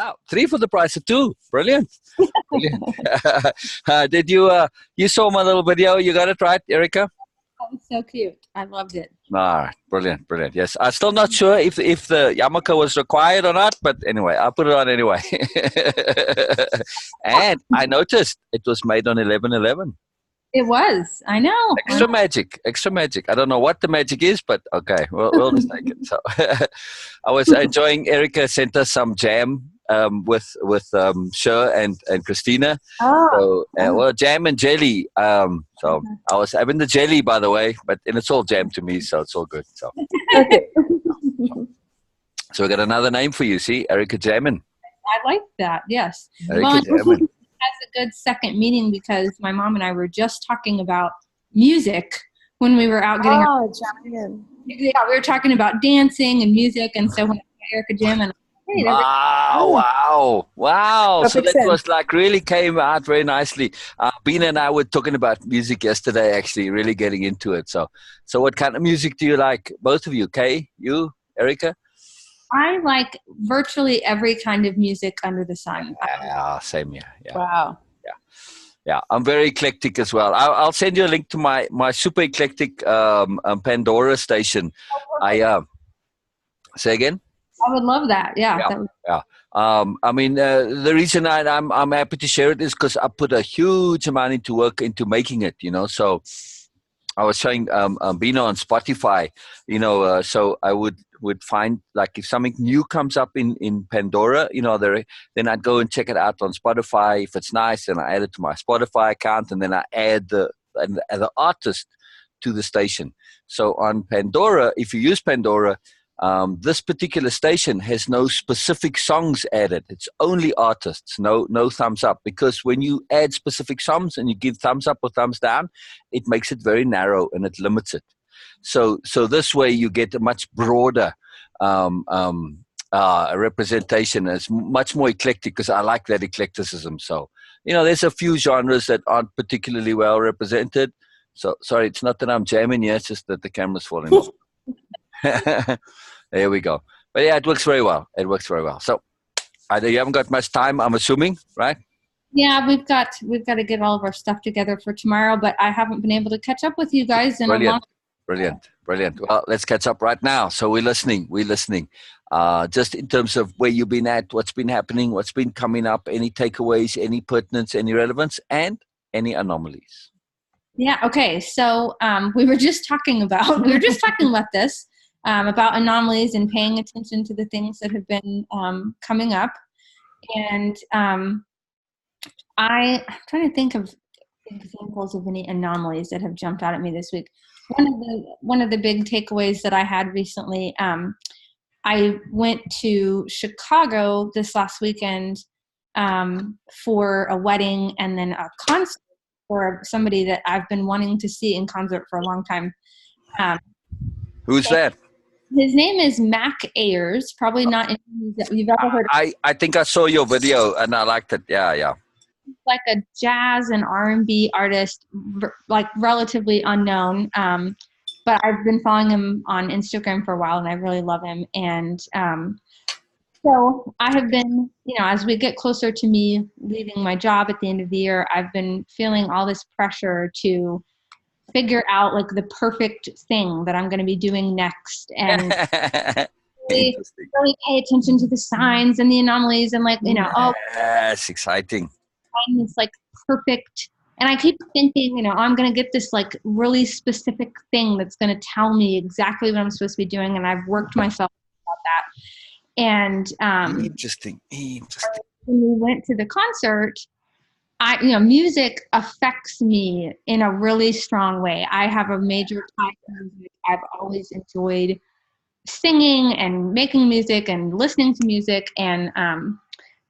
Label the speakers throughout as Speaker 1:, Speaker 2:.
Speaker 1: Wow, three for the price of two. Brilliant. Brilliant. Did you, you saw my little video? You got it right, Erica?
Speaker 2: That was so cute. I loved it.
Speaker 1: Ah, brilliant, brilliant. Yes, I'm still not sure if the yarmulke was required or not, but anyway, I'll put it on anyway. And I noticed it was made on 11/11.
Speaker 2: It was. I know.
Speaker 1: Extra magic, extra magic. I don't know what the magic is, but okay, we'll just take it. So I was enjoying. Erica sent us some jam with Sher and Christina.
Speaker 2: Oh.
Speaker 1: So well, jam and jelly. So I was having the jelly, by the way, and it's all jam to me, so it's all good. So
Speaker 2: Okay.
Speaker 1: so we got another name for you. See, Erica Jamin.
Speaker 2: I like that. Yes.
Speaker 1: Erica
Speaker 2: Well,
Speaker 1: Jamin.
Speaker 2: that's a good second meeting because my mom and I were just talking about music when we were out getting our, yeah, we were talking about dancing and music, and so when I saw Erica Jim and hey,
Speaker 1: Wow. So
Speaker 3: Perfect
Speaker 1: that
Speaker 3: sense.
Speaker 1: was like really came out very nicely. Beena and I were talking about music yesterday, actually, really getting into it. So what kind of music do you like? Both of you, Kay, you, Erica?
Speaker 2: I like virtually every kind of music under the sun.
Speaker 1: Yeah, same here. Yeah.
Speaker 3: Wow.
Speaker 1: Yeah, I'm very eclectic as well. I'll send you a link to my super eclectic Pandora station. Say again?
Speaker 2: I would love that. Yeah.
Speaker 1: Yeah. I mean, the reason I'm happy to share it is because I put a huge amount into work into making it, you know. So I was showing Beena on Spotify, you know, so I would find, like, if something new comes up in Pandora, you know, then I'd go and check it out on Spotify. If it's nice, then I add it to my Spotify account, and then I add the artist to the station. So on Pandora, if you use Pandora, this particular station has no specific songs added. It's only artists, no thumbs up. Because when you add specific songs and you give thumbs up or thumbs down, it makes it very narrow and it limits it. So this way you get a much broader representation. It's much more eclectic because I like that eclecticism. So, you know, there's a few genres that aren't particularly well represented. So, sorry, it's not that I'm jamming you, it's just that the camera's falling off. There we go. But yeah, it works very well. It works very well. So you haven't got much time, I'm assuming, right?
Speaker 2: Yeah, we've got to get all of our stuff together for tomorrow, but I haven't been able to catch up with you guys in a long.
Speaker 1: Brilliant. Well, let's catch up right now. So we're listening. Just in terms of where you've been at, what's been happening, what's been coming up, any takeaways, any pertinence, any relevance, and any anomalies.
Speaker 2: Yeah. Okay. So we were just talking about this, about anomalies and paying attention to the things that have been coming up. And I'm trying to think of examples of any anomalies that have jumped out at me this week. One of the big takeaways that I had recently, I went to Chicago this last weekend for a wedding and then a concert for somebody that I've been wanting to see in concert for a long time.
Speaker 1: Who's that?
Speaker 2: His name is Mac Ayers. Probably not anyone that you've ever heard of.
Speaker 1: I think I saw your video and I liked it. Yeah.
Speaker 2: He's like a jazz and R&B artist, like relatively unknown. But I've been following him on Instagram for a while and I really love him. And so I have been, you know, as we get closer to me leaving my job at the end of the year, I've been feeling all this pressure to figure out like the perfect thing that I'm going to be doing next, and really pay attention to the signs and the anomalies and, like, you know,
Speaker 1: yes, exciting.
Speaker 2: Find this like perfect. And I keep thinking, you know, I'm going to get this like really specific thing that's going to tell me exactly what I'm supposed to be doing, and I've worked myself about that. And
Speaker 1: interesting.
Speaker 2: When we went to the concert, music affects me in a really strong way. I have a major tie to music. I've always enjoyed singing and making music and listening to music. And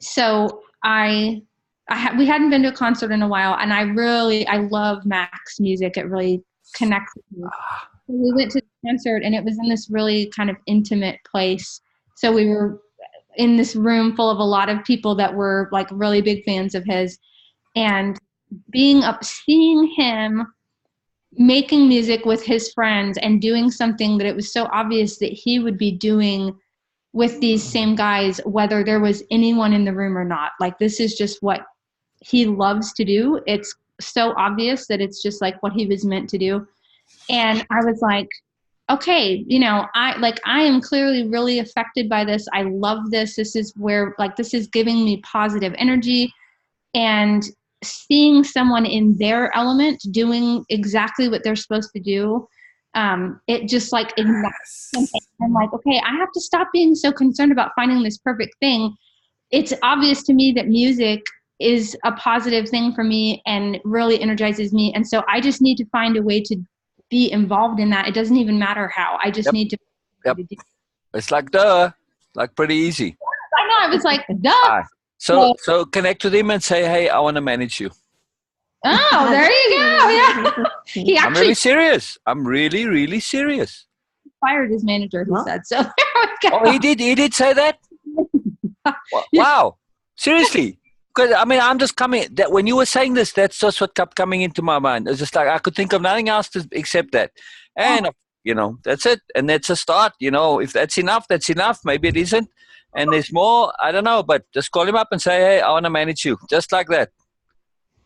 Speaker 2: so we hadn't been to a concert in a while, and I love Mac's music. It really connects with me. So we went to the concert, and it was in this really kind of intimate place. So we were in this room full of a lot of people that were like really big fans of his. And seeing him making music with his friends and doing something that it was so obvious that he would be doing with these same guys, whether there was anyone in the room or not. Like, this is just what he loves to do. It's so obvious that it's just like what he was meant to do. And I was like, okay, I am clearly really affected by this. I love this. This is where, like, this is giving me positive energy. And seeing someone in their element doing exactly what they're supposed to do, it just like ignites something. I'm like, okay, I have to stop being so concerned about finding this perfect thing. It's obvious to me that music is a positive thing for me and really energizes me. And so I just need to find a way to be involved in that. It doesn't even matter how. I just need to.
Speaker 1: Yep. It's like, duh, like pretty easy.
Speaker 2: I know. I was like, duh.
Speaker 1: So connect with him and say, hey, I want to manage you.
Speaker 2: Oh, there you go. Yeah.
Speaker 1: I'm really serious. I'm really, really serious.
Speaker 2: Fired his manager, he said. So there we go.
Speaker 1: Oh, he did say that? Wow. Seriously. Because, I mean, I'm just coming, that when you were saying this, that's just what kept coming into my mind. It's just like, I could think of nothing else except that. And, that's it. And that's a start. If that's enough, that's enough. Maybe it isn't. And there's more, I don't know, but just call him up and say, hey, I want to manage you. Just like that.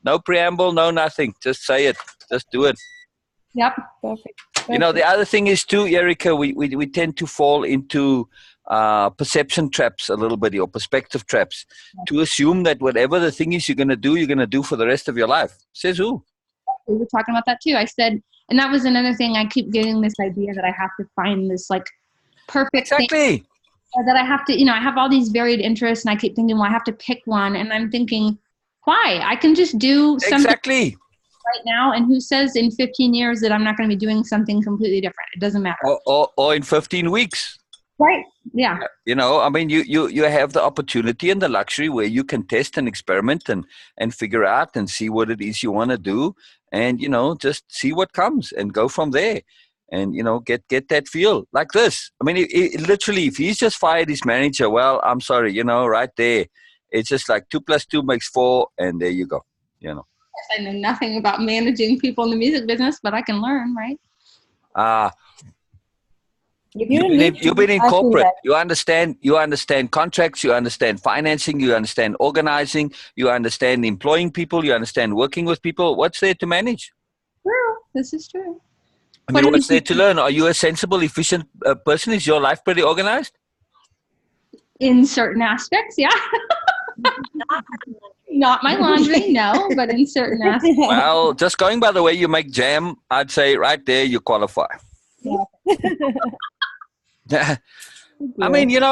Speaker 1: No preamble, no nothing. Just say it. Just do it.
Speaker 2: Yep. Perfect.
Speaker 1: The other thing is too, Erica, we tend to fall into perception traps a little bit, or perspective traps, to assume that whatever the thing is you're going to do for the rest of your life. Says who?
Speaker 2: We were talking about that too. I said, and that was another thing. I keep getting this idea that I have to find this like perfect thing. That I have to, I have all these varied interests, and I keep thinking, well, I have to pick one. And I'm thinking, why? I can just do something right now. And who says in 15 years that I'm not going to be doing something completely different? It doesn't matter.
Speaker 1: Or in 15 weeks.
Speaker 2: Right. Yeah.
Speaker 1: I mean, you have the opportunity and the luxury where you can test and experiment and figure out and see what it is you want to do, and, just see what comes and go from there. And, get that feel like this. I mean, literally, if he's just fired his manager, well, I'm sorry, right there. It's just like 2 + 2 = 4, and there you go,
Speaker 2: I know nothing about managing people in the music business, but I can learn, right?
Speaker 1: You've been in corporate. You understand contracts, you understand financing, you understand organizing, you understand employing people, you understand working with people. What's there to manage?
Speaker 2: True. This is true.
Speaker 1: I mean, what's there to learn? Are you a sensible, efficient person? Is your life pretty organized?
Speaker 2: In certain aspects, yeah. Not my laundry, no, but in certain aspects.
Speaker 1: Well, just going by the way you make jam, I'd say right there you qualify. Yeah. I mean, you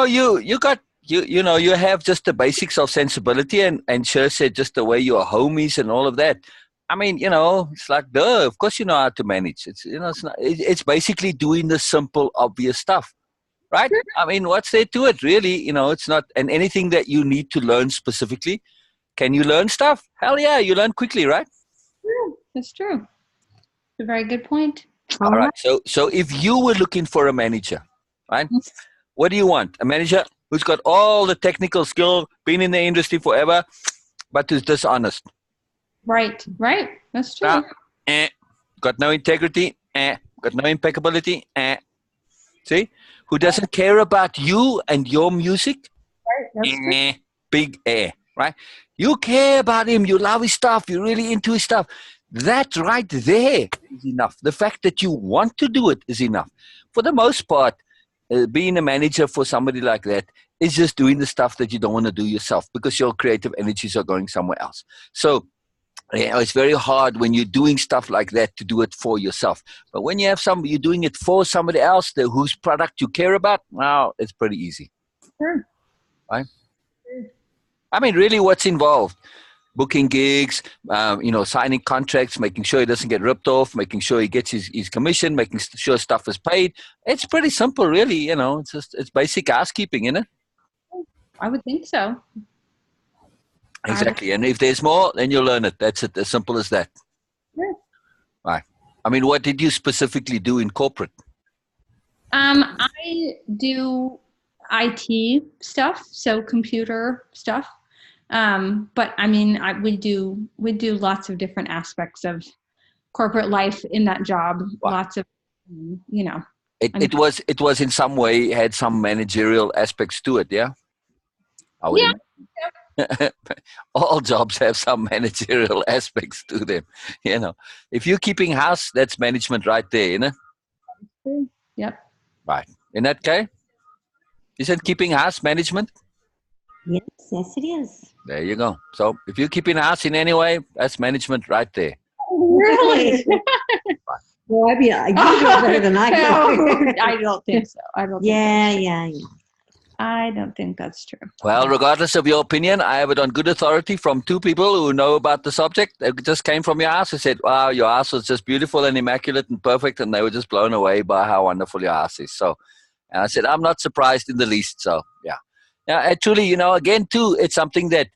Speaker 1: have just the basics of sensibility, and Cher said just the way your homies and all of that. I mean, it's like, duh, of course you know how to manage. It's basically doing the simple, obvious stuff, right? I mean, what's there to it, really? It's not, and anything that you need to learn specifically. Can you learn stuff? Hell yeah, you learn quickly, right?
Speaker 2: That's true. It's a very good point.
Speaker 1: All right. So if you were looking for a manager, right? What do you want? A manager who's got all the technical skill, been in the industry forever, but who's dishonest.
Speaker 2: Right. That's true.
Speaker 1: Got no integrity, got no impeccability, See? Who doesn't care about you and your music?
Speaker 2: Right. That's true.
Speaker 1: Big right? You care about him, you love his stuff, you're really into his stuff. That right there is enough. The fact that you want to do it is enough. For the most part, being a manager for somebody like that is just doing the stuff that you don't want to do yourself, because your creative energies are going somewhere else. So it's very hard when you're doing stuff like that to do it for yourself. But when you have you're doing it for somebody else whose product you care about, well, it's pretty easy.
Speaker 2: Sure.
Speaker 1: Right? I mean, really, what's involved? Booking gigs, signing contracts, making sure he doesn't get ripped off, making sure he gets his commission, making sure stuff is paid. It's pretty simple, really. It's basic housekeeping, isn't it?
Speaker 2: I would think so.
Speaker 1: Exactly. And if there's more, then you'll learn it. That's it. As simple as that.
Speaker 2: Yeah.
Speaker 1: Right. I mean, what did you specifically do in corporate?
Speaker 2: I do IT stuff, so computer stuff. But I mean, we do lots of different aspects of corporate life in that job. Wow. Lots of,
Speaker 1: It was in some way had some managerial aspects to it. Yeah, I would
Speaker 2: Yeah.
Speaker 1: imagine. All jobs have some managerial aspects to them. You know, if you're keeping house, that's management right there. You know,
Speaker 2: Yep.
Speaker 1: right? In that case, isn't keeping house management?
Speaker 3: Yes, yes, it is.
Speaker 1: There you go. So if you're keeping house in any way, that's management right there.
Speaker 2: Really?
Speaker 3: Well, I mean, you do it better than I
Speaker 2: No,
Speaker 3: can.
Speaker 2: I don't think so. I don't.
Speaker 3: Yeah,
Speaker 2: think
Speaker 3: yeah, yeah.
Speaker 2: I don't think that's true.
Speaker 1: Well, regardless of your opinion, I have it on good authority from two people who know about the subject. They just came from your house and said, wow, your house was just beautiful and immaculate and perfect. And they were just blown away by how wonderful your house is. So, and I said, I'm not surprised in the least. So, yeah. Yeah, actually, you know, again, too, it's something that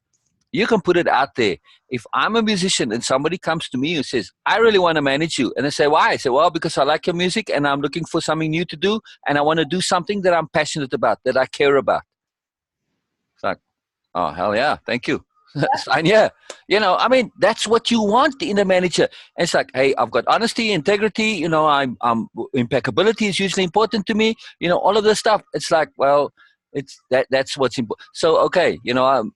Speaker 1: you can put it out there. If I'm a musician and somebody comes to me and says, I really want to manage you. And I say, why? I say, well, because I like your music and I'm looking for something new to do. And I want to do something that I'm passionate about, that I care about. It's like, oh, hell yeah. Thank you. Sign yeah. You know, I mean, that's what you want in a manager. And it's like, hey, I've got honesty, integrity, you know, impeccability is usually important to me. You know, all of this stuff. It's like, well, that's what's important. So, okay, you know,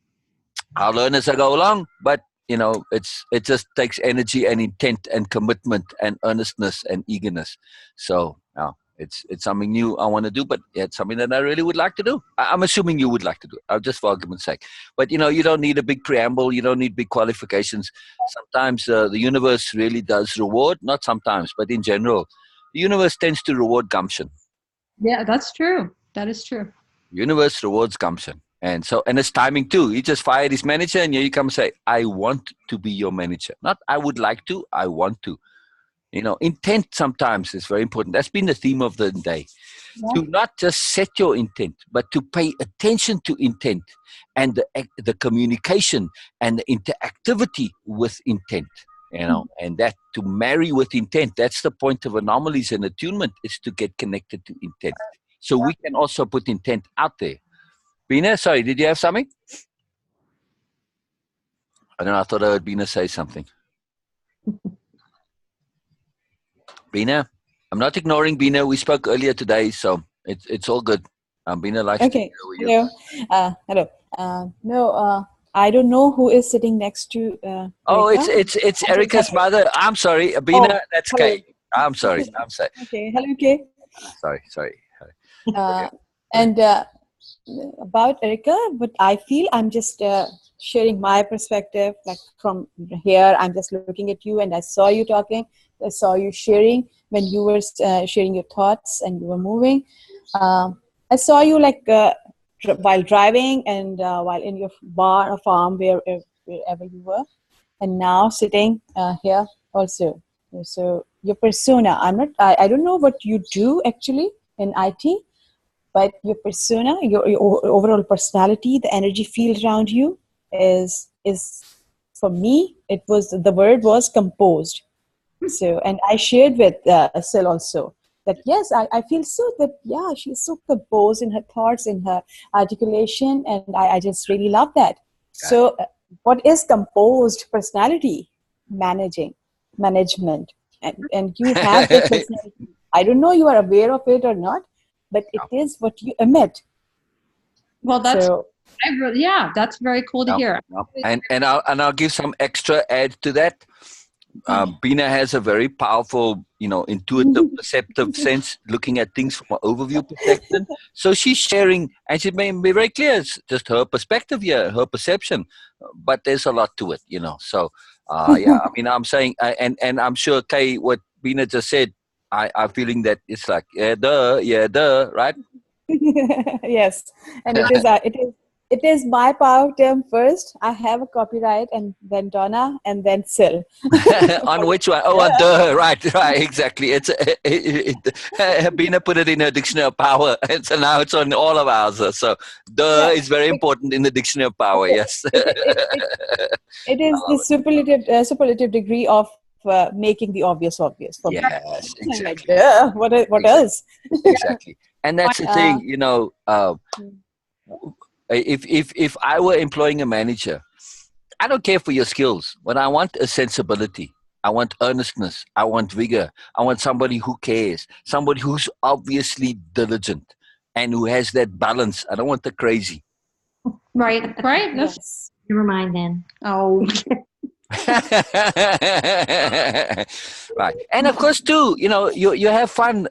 Speaker 1: I'll learn as I go along, but you know, it just takes energy and intent and commitment and earnestness and eagerness. So now it's something new I want to do, but it's something that I really would like to do. I'm assuming you would like to do it. Just for argument's sake. But you know, you don't need a big preamble. You don't need big qualifications. Sometimes the universe really does reward. Not sometimes, but in general, the universe tends to reward gumption.
Speaker 2: Yeah, that's true. That is true.
Speaker 1: Universe rewards gumption. And so, and it's timing too. He just fired his manager, and here you come and say, I want to be your manager. Not I would like to, I want to. You know, intent sometimes is very important. That's been the theme of the day.
Speaker 2: Yeah.
Speaker 1: To not just set your intent, but to pay attention to intent and the communication and the interactivity with intent. You know, and that to marry with intent, that's the point of anomalies and attunement, is to get connected to intent. So we can also put intent out there. Beena, sorry, did you have something? I don't know, I thought I heard Beena say something. Beena, I'm not ignoring Beena. We spoke earlier today, so it's all good. Beena likes to hear with you.
Speaker 4: Hello. Hello. No, I don't know who is sitting next to.
Speaker 1: Oh,
Speaker 4: Erica.
Speaker 1: it's Erica's mother. I'm sorry, Beena.
Speaker 4: Oh,
Speaker 1: that's
Speaker 4: hello.
Speaker 1: Kay. I'm sorry. I'm sorry.
Speaker 4: Okay. Hello, Kay.
Speaker 1: Sorry.
Speaker 4: And about Erica, but I feel I'm just sharing my perspective. Like from here, I'm just looking at you, and I saw you talking. I saw you sharing when you were sharing your thoughts and you were moving. I saw you like while driving and while in your bar or farm, wherever you were, and now sitting here also. So your persona, I don't know what you do actually in IT, but your persona, your overall personality, the energy field around you is for me, the word was composed. So, and I shared with Sil also that yes, I feel so that, yeah, she's so composed in her thoughts, in her articulation, and I just really love that. So what is composed personality? Management, and you have that personality. I don't know you are aware of it or not, but it is what you emit.
Speaker 2: Well, that's
Speaker 4: So,
Speaker 2: that's very cool to hear.
Speaker 1: And I'll give some extra add to that. Beena has a very powerful, you know, intuitive, perceptive sense, looking at things from an overview perspective. So she's sharing, and she may be very clear. It's just her perspective here, her perception, but there's a lot to it, you know. So, yeah, I mean, I'm saying, and I'm sure, Kay, what Beena just said, I'm feeling that it's like, yeah, duh, right?
Speaker 4: yes, and it is my power term first. I have a copyright, and then Donna, and then Sil.
Speaker 1: On which one? Oh, on duh, right, exactly. Beena put it in her dictionary of power, and so now it's on all of ours. So, duh is very important in the dictionary of power. Yes.
Speaker 4: It is the superlative degree of making the obvious obvious. For me.
Speaker 1: Yes, exactly.
Speaker 4: Like, yeah, what else?
Speaker 1: Exactly, and that's the thing. You know, if I were employing a manager, I don't care for your skills. What I want is sensibility. I want earnestness. I want vigor. I want somebody who cares, somebody who's obviously diligent and who has that balance. I don't want the crazy.
Speaker 2: Right. That's,
Speaker 4: Yes.
Speaker 3: Never mind then.
Speaker 2: oh,
Speaker 1: Right. And of course too, you have fun.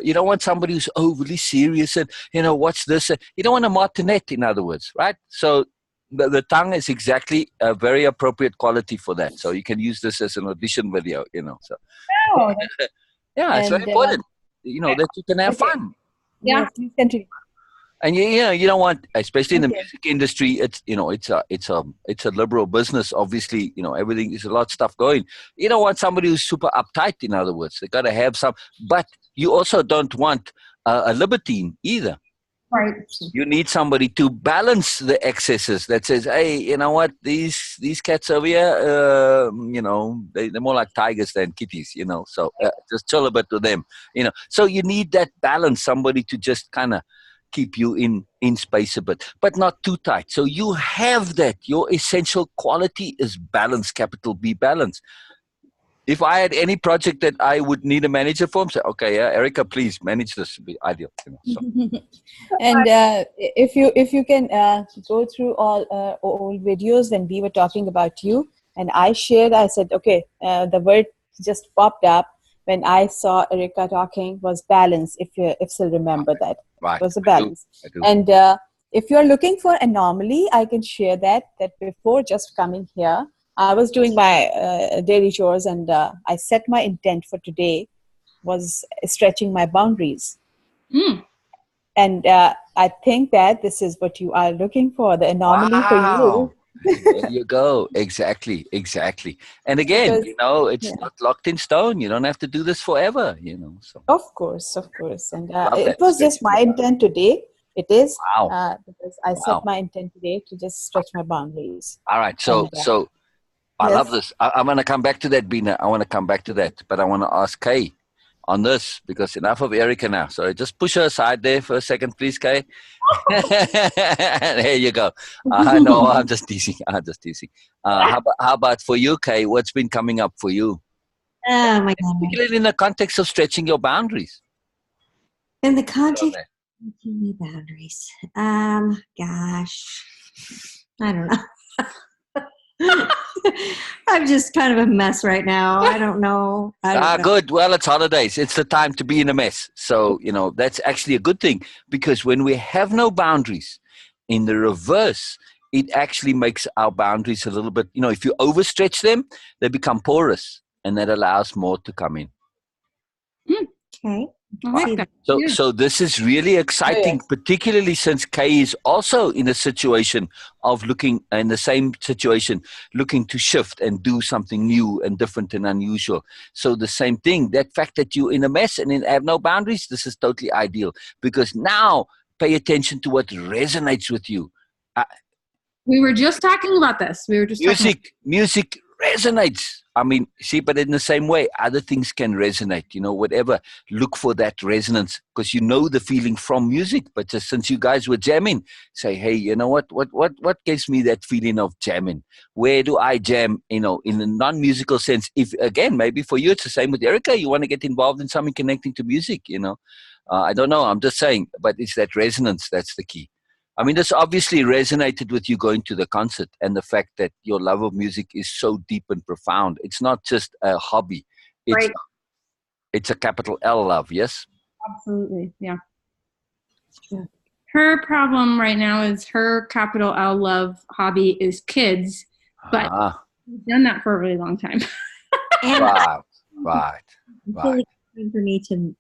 Speaker 1: You don't want somebody who's overly serious and what's this, you don't want a martinet, in other words, right? So the tongue is exactly a very appropriate quality for that, so you can use this as an audition video, so
Speaker 2: oh,
Speaker 1: yeah, it's very
Speaker 4: And
Speaker 1: important, that you can have
Speaker 4: okay.
Speaker 1: fun.
Speaker 2: Yeah.
Speaker 4: Yes, please continue.
Speaker 1: And you don't want, especially in the
Speaker 4: Okay.
Speaker 1: music industry, it's a liberal business. Obviously, everything is a lot of stuff going. You don't want somebody who's super uptight. In other words, they got to have some. But you also don't want a libertine either.
Speaker 2: right.
Speaker 1: You need somebody to balance the excesses. That says, hey, you know what? These cats over here, they're more like tigers than kitties. So just chill a bit with them. So you need that balance. Somebody to just kind of keep you in space a bit, but not too tight. So you have that. Your essential quality is balance, capital B, balance. If I had any project that I would need a manager for, say, okay, Erica, please manage this. Would be ideal. So.
Speaker 4: And if you can go through all old videos when we were talking about you, and I said, okay, the word just popped up when I saw Erica talking was balance. If you still remember that,
Speaker 1: Right.
Speaker 4: it was a balance.
Speaker 1: I do.
Speaker 4: And if you're looking for anomaly, I can share that before just coming here, I was doing my daily chores, and I set my intent for today was stretching my boundaries.
Speaker 2: Mm.
Speaker 4: And I think that this is what you are looking for, the anomaly for
Speaker 1: Wow.
Speaker 4: you.
Speaker 1: There you go. Exactly. And again,
Speaker 4: Because,
Speaker 1: it's
Speaker 4: yeah,
Speaker 1: not locked in stone. You don't have to do this forever, so.
Speaker 4: of course. And
Speaker 1: Love
Speaker 4: it
Speaker 1: that.
Speaker 4: was just my intent today. It is
Speaker 1: Wow.
Speaker 4: because I set my intent today to just stretch my boundaries.
Speaker 1: All right.
Speaker 4: And
Speaker 1: So I love
Speaker 4: yes,
Speaker 1: this. I'm going to come back to that, Beena. I want to come back to that. But I want to ask Kay on this, because enough of Erica now. So just push her aside there for a second, please, Kay. There you go. No, I'm just teasing. How about for you, Kay? What's been coming up for you?
Speaker 3: Oh my God.
Speaker 1: Particularly in the context of stretching your boundaries.
Speaker 3: In the context of my boundaries, gosh, I don't know. I'm just kind of a mess right now. I don't know.
Speaker 1: Good. Well, it's holidays. It's the time to be in a mess. So, that's actually a good thing, because when we have no boundaries, in the reverse, it actually makes our boundaries a little bit, if you overstretch them, they become porous, and that allows more to come in.
Speaker 3: Okay.
Speaker 2: I like that.
Speaker 1: So this is really exciting,
Speaker 4: Yes.
Speaker 1: particularly since Kay is also in a situation of looking to shift and do something new and different and unusual. So the same thing, that fact that you're in a mess and have no boundaries, this is totally ideal, because now pay attention to what resonates with you.
Speaker 2: We were just talking about this.
Speaker 1: Music resonates. I mean, see, but in the same way, other things can resonate, whatever. Look for that resonance, because the feeling from music. But just since you guys were jamming, say, hey, you know what gives me that feeling of jamming? Where do I jam, in a non-musical sense? If, again, maybe for you, it's the same with Erica. You want to get involved in something connecting to music, I don't know. I'm just saying, but it's that resonance that's the key. I mean, this obviously resonated with you going to the concert, and the fact that your love of music is so deep and profound. It's not just a hobby. It's a capital L love, yes?
Speaker 2: Absolutely. Yeah.
Speaker 3: Yeah.
Speaker 2: Her problem right now is her capital L love hobby is kids, but she's done that for a really long time.
Speaker 3: And
Speaker 1: Right.
Speaker 3: I feel like it's time for me to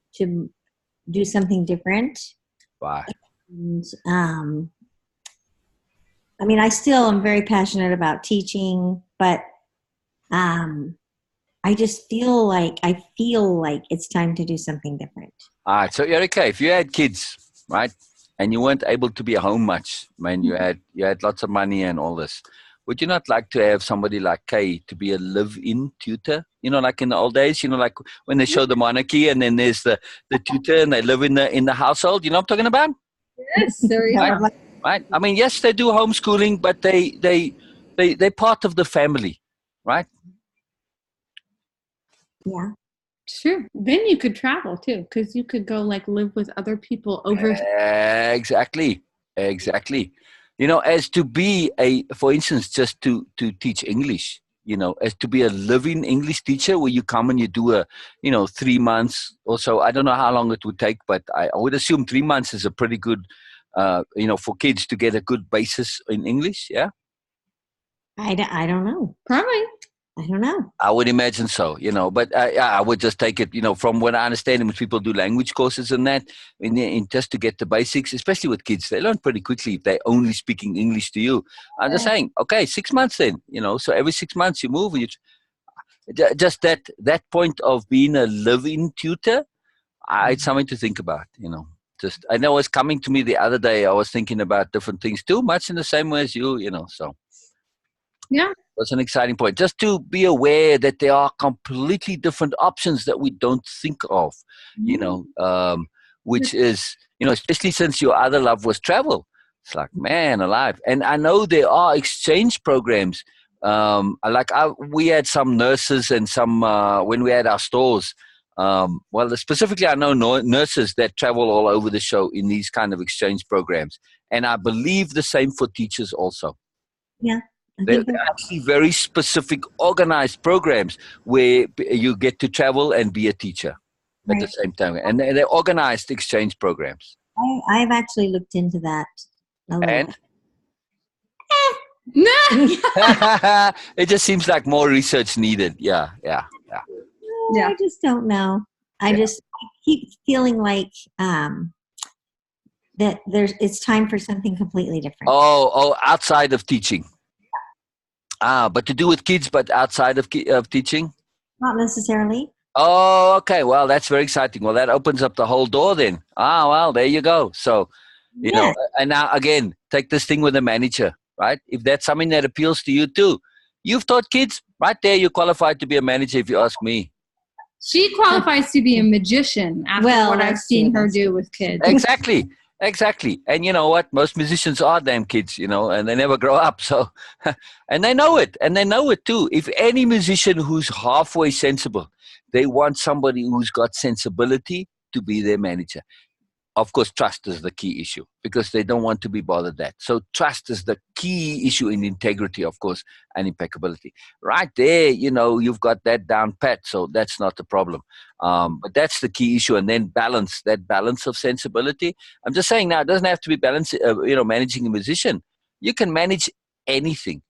Speaker 3: do something different.
Speaker 1: Right.
Speaker 3: And, I mean, I still am very passionate about teaching, but I just feel like it's time to do something different.
Speaker 1: All right. So, Erika, if you had kids, right, and you weren't able to be at home much, man, you had lots of money and all this, would you not like to have somebody like Kay to be a live-in tutor? Like in the old days, like when they show the monarchy, and then there's the tutor, and they live in the household. You know what I'm talking about?
Speaker 2: Yes, there you
Speaker 3: Yeah.
Speaker 2: go.
Speaker 1: Right. I mean, yes, they do homeschooling, but they're part of the family, right?
Speaker 3: Yeah.
Speaker 2: True. Then you could travel too, because you could go like live with other people over.
Speaker 1: Exactly. Exactly. You know, as to be for instance, just to teach English, you know, as to be a living English teacher where you come and you do 3 months or so. I don't know how long it would take, but I would assume 3 months is a pretty good, for kids to get a good basis in English. Yeah.
Speaker 3: I don't know.
Speaker 2: Probably.
Speaker 3: I don't know.
Speaker 1: I would imagine so, but I would just take it, from what I understand, when people do language courses and that, in just to get the basics, especially with kids, they learn pretty quickly if they're only speaking English to you. I'm just saying, okay, 6 months then, so every 6 months you move, and just that point of being a live-in tutor, it's something to think about, Just, I know it's coming to me the other day. I was thinking about different things too, much in the same way as you, so.
Speaker 2: Yeah.
Speaker 1: That's an exciting point. Just to be aware that there are completely different options that we don't think of, which is, especially since your other love was travel. It's like, man alive. And I know there are exchange programs. We had some nurses and some, when we had our stores, specifically I know nurses that travel all over the show in these kind of exchange programs. And I believe the same for teachers also.
Speaker 3: Yeah.
Speaker 1: They're actually very specific, organized programs where you get to travel and be a teacher at the same time. And they're organized exchange programs.
Speaker 3: I've actually looked into that a little
Speaker 1: And
Speaker 3: bit.
Speaker 1: it just seems like more research needed. Yeah.
Speaker 3: Yeah. I just don't know. I keep feeling like that it's time for something completely different.
Speaker 1: Oh, outside of teaching. But to do with kids, but outside of teaching?
Speaker 3: Not necessarily.
Speaker 1: Oh, okay. Well, that's very exciting. Well, that opens up the whole door then. Well, there you go. So, and now again, take this thing with a manager, right? If that's something that appeals to you too. You've taught kids, right there, you're qualified to be a manager if you ask me.
Speaker 2: She qualifies to be a magician after what I've seen her do with kids.
Speaker 1: Exactly. And you know what? Most musicians are damn kids, and they never grow up. So, and they know it. And they know it too. If any musician who's halfway sensible, they want somebody who's got sensibility to be their manager. Of course, trust is the key issue because they don't want to be bothered that. So trust is the key issue in integrity, of course, and impeccability. Right there, you've got that down pat, so that's not the problem. But that's the key issue. And then that balance of sensibility. I'm just saying now, it doesn't have to be balance, managing a musician. You can manage anything.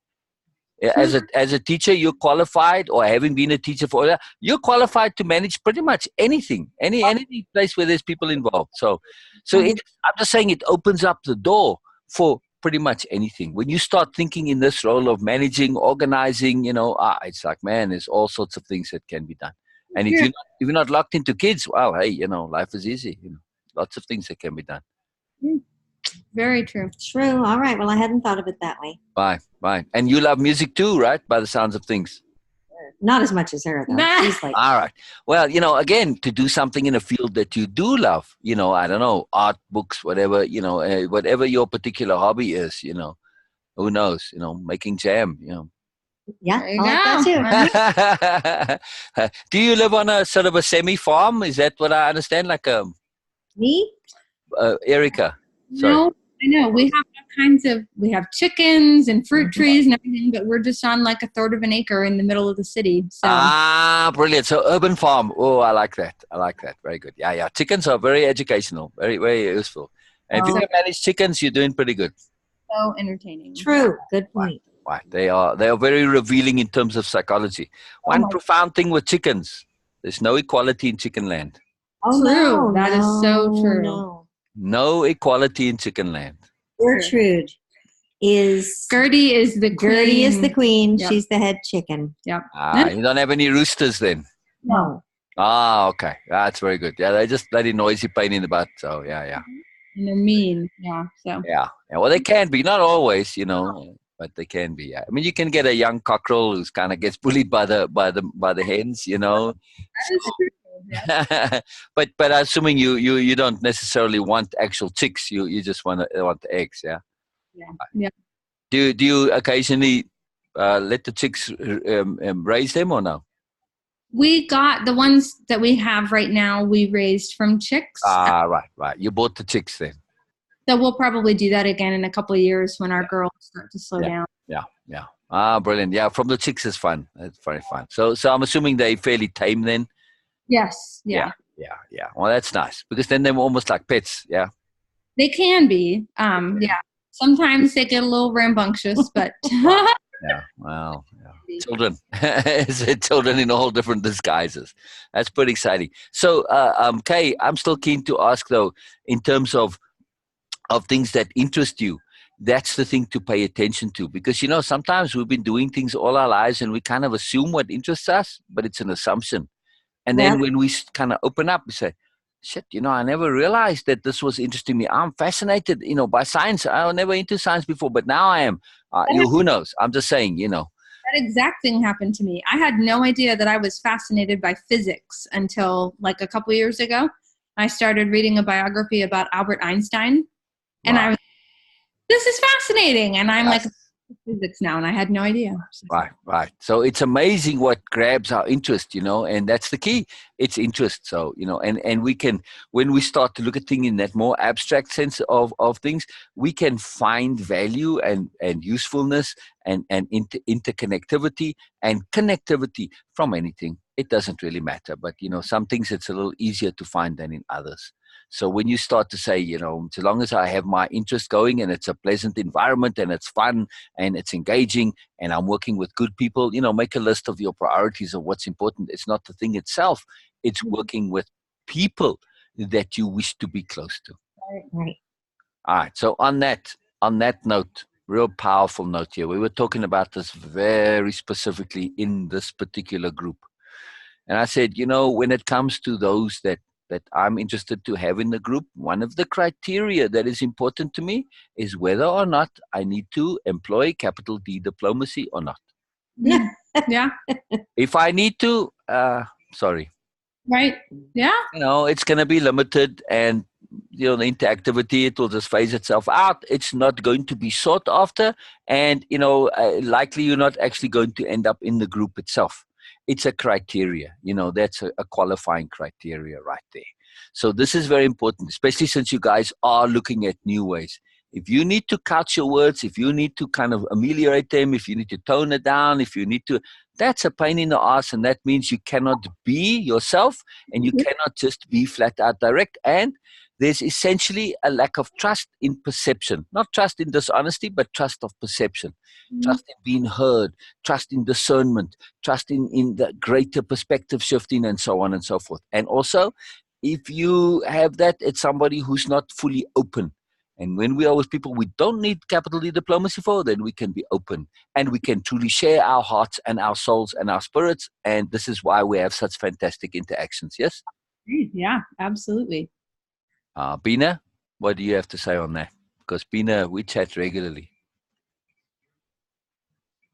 Speaker 1: As a teacher, you're qualified, or having been a teacher you're qualified to manage pretty much anything, any place where there's people involved. So I'm just saying it opens up the door for pretty much anything. When you start thinking in this role of managing, organizing, it's like, man, there's all sorts of things that can be done. And if you're not locked into kids, well, hey, life is easy. Lots of things that can be done.
Speaker 2: Very true.
Speaker 3: True. All right. Well, I hadn't thought of it that way.
Speaker 1: Fine. And you love music too, right? By the sounds of things.
Speaker 3: Not as much as her, though. She's like,
Speaker 1: all right. Well, again, to do something in a field that you do love, I don't know, art, books, whatever, whatever your particular hobby is, who knows, making jam,
Speaker 3: Yeah,
Speaker 2: there you
Speaker 3: I like that
Speaker 1: too. Do you live on a sort of a semi-farm? Is that what I understand? Like
Speaker 3: me?
Speaker 1: Erica. Sorry.
Speaker 2: No, I know. We have all kinds of, we have chickens and fruit trees and everything, but we're just on like a third of an acre in the middle of the city. So.
Speaker 1: Brilliant. So urban farm. Oh, I like that. Very good. Yeah. Chickens are very educational, very, very useful. And if you can manage chickens, you're doing pretty good.
Speaker 2: So entertaining.
Speaker 3: True. Good point.
Speaker 1: Right. They are very revealing in terms of psychology. One profound thing with chickens, there's no equality in chicken land.
Speaker 3: Oh,
Speaker 2: true.
Speaker 3: No,
Speaker 2: that is so true.
Speaker 1: No equality in chicken land.
Speaker 3: Gertrude is
Speaker 2: Gertie is the queen.
Speaker 3: Gertie is the queen.
Speaker 2: Yep.
Speaker 3: She's the head chicken.
Speaker 2: Yep.
Speaker 1: You don't have any roosters then?
Speaker 3: No.
Speaker 1: Okay. That's very good. Yeah, they're just bloody noisy pain in the butt. So yeah.
Speaker 2: And they're mean. Yeah. So.
Speaker 1: Yeah. Well, they can be, not always, but they can be. Yeah. I mean, you can get a young cockerel who's kind of gets bullied by the hens,
Speaker 2: That is true. Yeah.
Speaker 1: but assuming you don't necessarily want actual chicks, you just want the eggs, yeah. Do you occasionally let the chicks raise them or no?
Speaker 2: We got the ones that we have right now, we raised from chicks.
Speaker 1: Right. You bought the chicks then.
Speaker 2: So we'll probably do that again in a couple of years when our girls start to slow down.
Speaker 1: Yeah. Brilliant. Yeah, from the chicks is fun. It's very fun. So I'm assuming they're fairly tame then.
Speaker 2: Yes. Yeah.
Speaker 1: Well, that's nice because then they're almost like pets. Yeah.
Speaker 2: They can be. Yeah. Sometimes they get a little rambunctious, but
Speaker 1: Yeah. Well, yeah. Children. Children in all different disguises. That's pretty exciting. So, Kay, I'm still keen to ask though, in terms of things that interest you, that's the thing to pay attention to, because sometimes we've been doing things all our lives and we kind of assume what interests us, but it's an assumption. And then when we kind of open up, we say, shit, I never realized that this was interesting me. I'm fascinated, by science. I was never into science before, but now I am. Who knows? I'm just saying,
Speaker 2: That exact thing happened to me. I had no idea that I was fascinated by physics until like a couple years ago. I started reading a biography about Albert Einstein. And I was, this is fascinating. And I'm like, physics now, and I had no idea.
Speaker 1: Right. So it's amazing what grabs our interest, and that's the key. It's interest. So, and we can, when we start to look at things in that more abstract sense of things, we can find value and usefulness and interconnectivity and connectivity from anything. It doesn't really matter, but some things it's a little easier to find than in others. So when you start to say, so long as I have my interest going and it's a pleasant environment and it's fun and it's engaging and I'm working with good people, make a list of your priorities of what's important. It's not the thing itself. It's working with people that you wish to be close to.
Speaker 3: Right.
Speaker 1: All right. So on that note, real powerful note here, we were talking about this very specifically in this particular group. And I said, when it comes to those that I'm interested to have in the group, one of the criteria that is important to me is whether or not I need to employ capital D diplomacy or not.
Speaker 2: Yeah.
Speaker 1: If I need to, sorry.
Speaker 2: Right. Yeah.
Speaker 1: It's going to be limited and, the interactivity, it will just phase itself out. It's not going to be sought after. And, likely you're not actually going to end up in the group itself. It's a criteria, that's a qualifying criteria right there. So this is very important, especially since you guys are looking at new ways. If you need to couch your words, if you need to kind of ameliorate them, if you need to tone it down, if you need to, that's a pain in the ass. And that means you cannot be yourself and you cannot just be flat out direct. And there's essentially a lack of trust in perception, not trust in dishonesty, but trust of perception, trust in being heard, trust in discernment, trust in the greater perspective shifting and so on and so forth. And also, if you have that, it's somebody who's not fully open. And when we are with people we don't need capital D diplomacy for, then we can be open and we can truly share our hearts and our souls and our spirits. And this is why we have such fantastic interactions. Yes?
Speaker 2: Yeah, absolutely.
Speaker 1: Beena, what do you have to say on that? Because Beena, we chat regularly.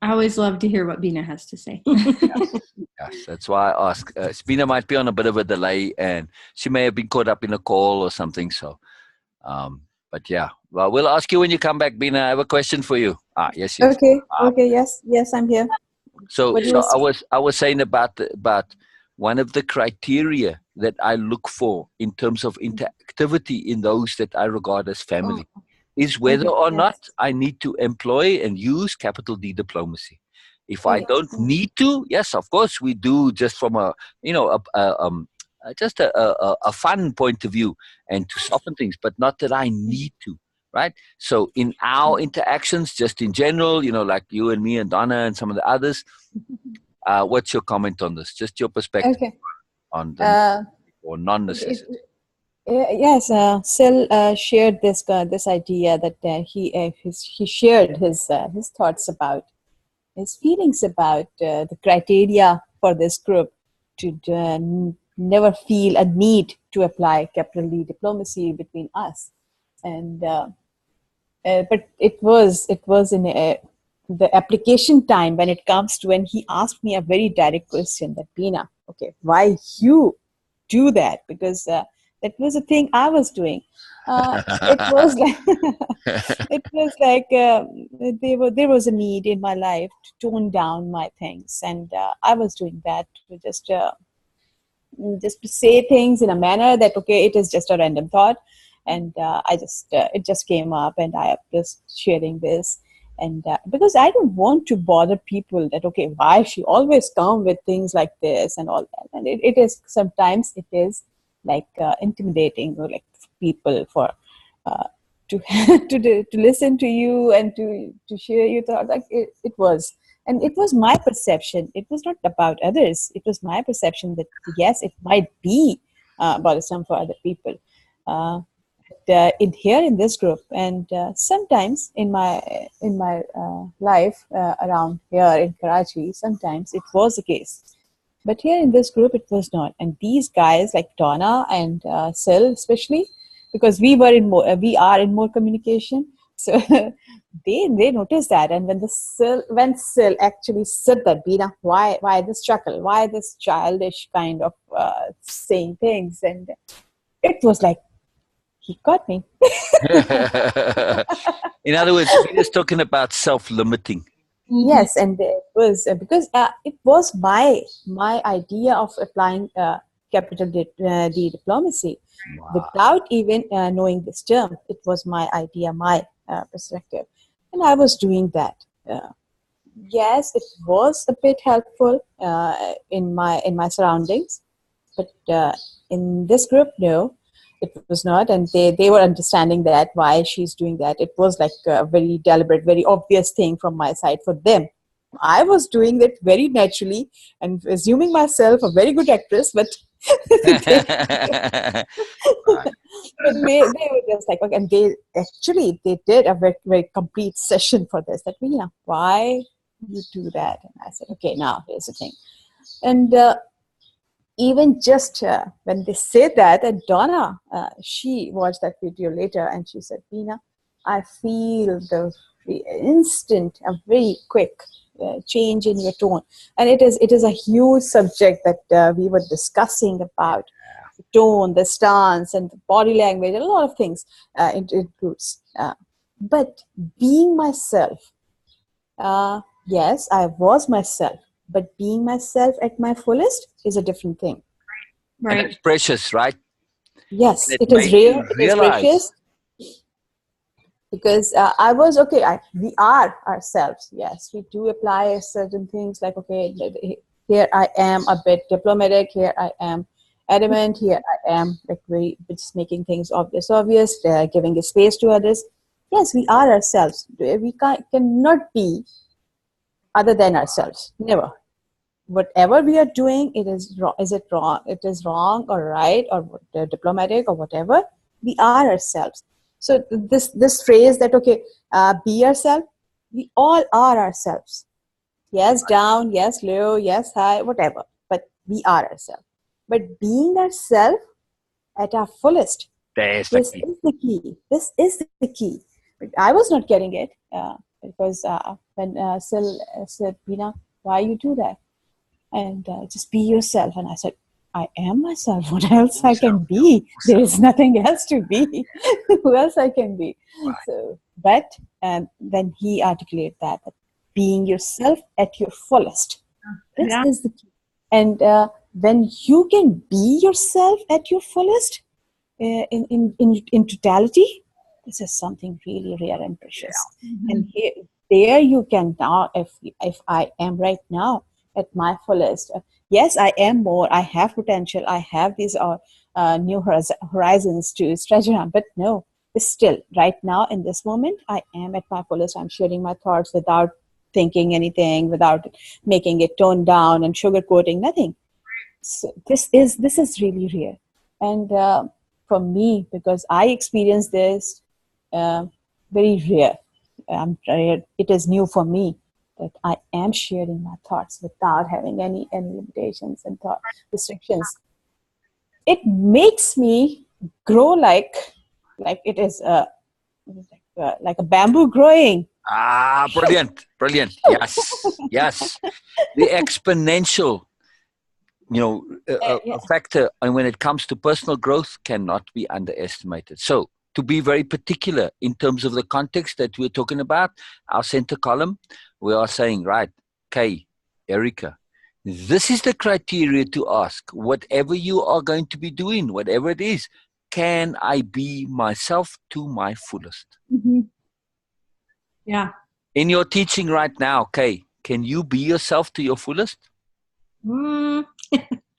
Speaker 2: I always love to hear what Beena has to say.
Speaker 1: Yes, that's why I ask. Beena might be on a bit of a delay and she may have been caught up in a call or something. So, but yeah, well, we'll ask you when you come back, Beena. I have a question for you. Yes.
Speaker 4: Okay. Yes, I'm here.
Speaker 1: So I was saying about one of the criteria that I look for in terms of interactivity in those that I regard as family is whether or not I need to employ and use capital D diplomacy. If I don't need to, yes, of course we do, just from a fun point of view and to soften things, but not that I need to. Right. So in our interactions, just in general, like you and me and Donna and some of the others, what's your comment on this? Just your perspective on the or non-necessity.
Speaker 4: Yes, Sil shared this idea that he shared his thoughts about his feelings about the criteria for this group to never feel a need to apply capital D diplomacy between us, and but it was in the application time when he asked me a very direct question that, Beena, okay, why you do that? Because That was a thing I was doing. It was like it was like there was a need in my life to tone down my things, and I was doing that to just to say things in a manner that okay, it is just a random thought, and I just it just came up, and I am just sharing this. And because I don't want to bother people that okay, why she always come with things like this and all that, and it is sometimes it is like intimidating or like people for uh, to to listen to you and to share your thoughts. Like it was, and it was my perception. It was not about others. It was my perception that yes, it might be bothersome for other people. Uh, in here in this group, and sometimes in my life around here in Karachi, sometimes it was the case, but here in this group it was not. And these guys like Donna and Sil, especially because we are in more communication, so they noticed that. And when Sil actually said that, Beena, why this chuckle, why this childish kind of saying things, and it was like he got me.
Speaker 1: In other words, we're just talking about self-limiting.
Speaker 4: Yes, and it was because it was my idea of applying capital D diplomacy without even knowing this term. It was my idea, my perspective, and I was doing that. Yes, it was a bit helpful in my surroundings, but in this group, no, it was not. And they were understanding that why she's doing that. It was like a very deliberate, very obvious thing from my side for them. I was doing it very naturally and assuming myself a very good actress, but they, but they were just like, okay, and they did a very, very complete session for this. That why you do that? And I said, okay, now here's the thing. And even just when they said that, and Donna, she watched that video later, and she said, Beena, I feel the instant, a very quick change in your tone. And it is a huge subject that we were discussing about the tone, the stance, and the body language, and a lot of things it includes. But being myself, yes, I was myself. But being myself at my fullest is a different thing.
Speaker 2: Right.
Speaker 1: And it's precious, right?
Speaker 4: Yes,
Speaker 1: It
Speaker 4: it is
Speaker 1: made
Speaker 4: rare,
Speaker 1: you
Speaker 4: it is
Speaker 1: realize.
Speaker 4: precious. Because I was, okay, we are ourselves. Yes, we do apply certain things like, okay, here I am a bit diplomatic, here I am adamant, here I am like very just making things obvious, giving a space to others. Yes, we are ourselves. We cannot be other than ourselves. Never. Whatever we are doing, it is wrong. Is it wrong? It is wrong or right or diplomatic or whatever. We are ourselves. So this phrase that okay, be yourself. We all are ourselves. Yes, down. Yes, low. Yes, high. Whatever. But we are ourselves. But being ourselves at our fullest.
Speaker 1: There's
Speaker 4: This is the key. This is the key. But I was not getting it because when Sil said, Beena, why you do that? And just be yourself. And I said, I am myself. What else I can be? There is nothing else to be. Who else I can be?
Speaker 1: Right.
Speaker 4: So, but then he articulated that being yourself at your fullest. This is the key. And when you can be yourself at your fullest in totality, this is something really rare and precious. And there you can now, if I am right now at my fullest, yes, I am more, I have potential, I have these new horizons to stretch around, but no, still right now in this moment, I am at my fullest. I'm sharing my thoughts without thinking anything, without making it toned down and sugarcoating, nothing. So this is really rare. And for me, because I experienced this very rare, it is new for me that I am sharing my thoughts without having any limitations and thought restrictions. It makes me grow like it is like a bamboo growing.
Speaker 1: Brilliant. Yes. The exponential. a factor, and when it comes to personal growth, cannot be underestimated. So, to be very particular in terms of the context that we're talking about, our center column, we are saying, right, Kay, Erica, this is the criteria to ask. Whatever you are going to be doing, whatever it is, can I be myself to my fullest?
Speaker 2: Mm-hmm. Yeah.
Speaker 1: In your teaching right now, Kay, can you be yourself to your fullest?
Speaker 2: No,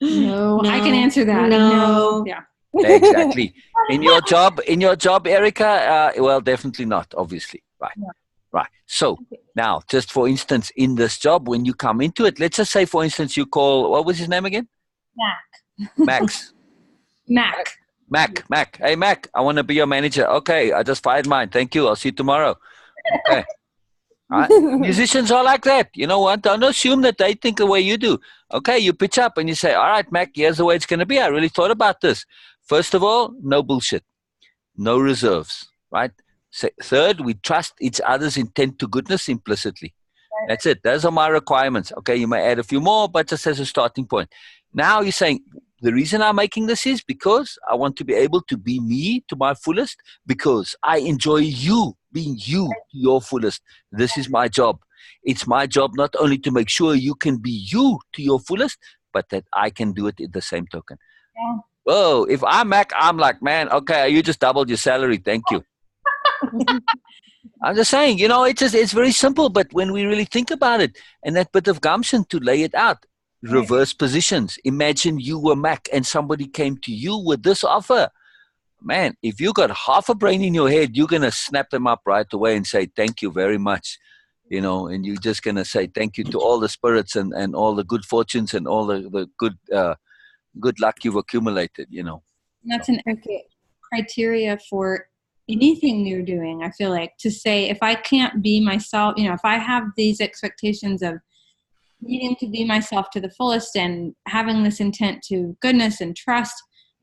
Speaker 2: I can answer that.
Speaker 3: No.
Speaker 2: Yeah.
Speaker 1: Exactly. In your job, Erica, well, definitely not, obviously. Right.
Speaker 2: Yeah.
Speaker 1: Right. So now, just for instance, in this job, when you come into it, let's just say, for instance, you call, what was his name again? Max. Mac. Hey, Mac, I want to be your manager. Okay, I just fired mine. Thank you. I'll see you tomorrow. Okay. All right. Musicians are like that. You know what? Don't assume that they think the way you do. Okay, you pitch up and you say, all right, Mac, here's the way it's going to be. I really thought about this. First of all, no bullshit. No reserves, right? Third, we trust each other's intent to goodness implicitly. Right. That's it. Those are my requirements. Okay, you may add a few more, but just as a starting point. Now you're saying, the reason I'm making this is because I want to be able to be me to my fullest, because I enjoy you being you to your fullest. This is my job. It's my job not only to make sure you can be you to your fullest, but that I can do it in the same token. Yeah. Whoa, if I'm Mac, I'm like, man, okay, you just doubled your salary. Thank you. I'm just saying, it's very simple, but when we really think about it, and that bit of gumption to lay it out, reverse positions. Imagine you were Mac and somebody came to you with this offer. Man, if you got half a brain in your head, you're going to snap them up right away and say, thank you very much. And you're just going to say thank you to all the spirits and all the good fortunes and all the good luck you've accumulated,
Speaker 2: That's an criteria for anything you're doing. I feel like, to say, if I can't be myself, if I have these expectations of needing to be myself to the fullest and having this intent to goodness and trust,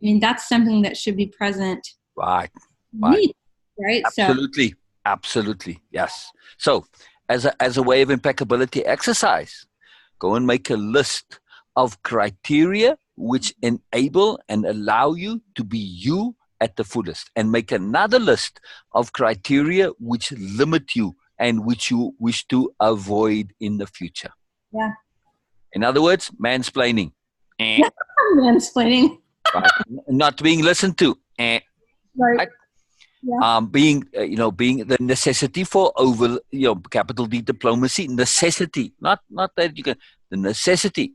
Speaker 2: I mean, that's something that should be present.
Speaker 1: Right.
Speaker 2: Right.
Speaker 1: Absolutely. Yes. So as a way of impeccability exercise, go and make a list of criteria which enable and allow you to be you at the fullest, and make another list of criteria which limit you and which you wish to avoid in the future.
Speaker 2: Yeah.
Speaker 1: In other words, mansplaining.
Speaker 2: Mansplaining.
Speaker 1: Right. Not being listened to. Right. Yeah. Being the necessity for capital D diplomacy, necessity, not that you can, the necessity.